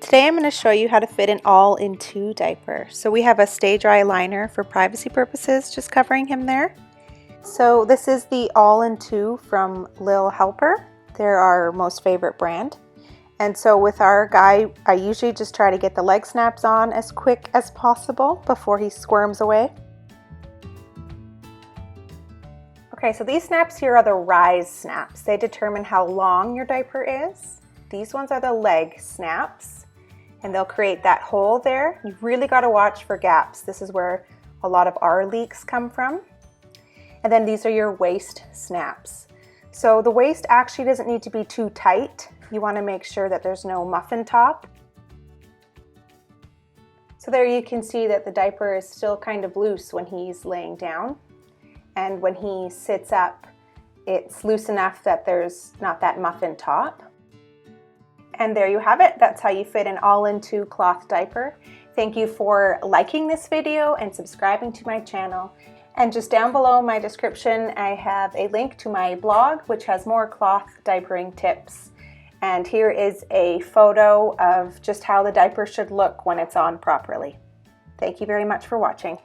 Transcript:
Today I'm going to show you how to fit an all-in-two diaper. So we have a stay dry liner for privacy purposes, just covering him there. So this is the all-in-two from Lil Helper. They're our most favorite brand. And so with our guy, I usually just try to get the leg snaps on as quick as possible before he squirms away. Okay, so these snaps here are the rise snaps. They determine how long your diaper is. These ones are the leg snaps, and they'll create that hole there. You've really got to watch for gaps. This is where a lot of our leaks come from. And then these are your waist snaps. So the waist actually doesn't need to be too tight. You want to make sure that there's no muffin top. So there you can see that the diaper is still kind of loose when he's laying down. And when he sits up, it's loose enough that there's not that muffin top. And there you have it. That's how you fit an all-in-two cloth diaper. Thank you for liking this video and subscribing to my channel. And just down below in my description, I have a link to my blog, which has more cloth diapering tips. And here is a photo of just how the diaper should look when it's on properly. Thank you very much for watching.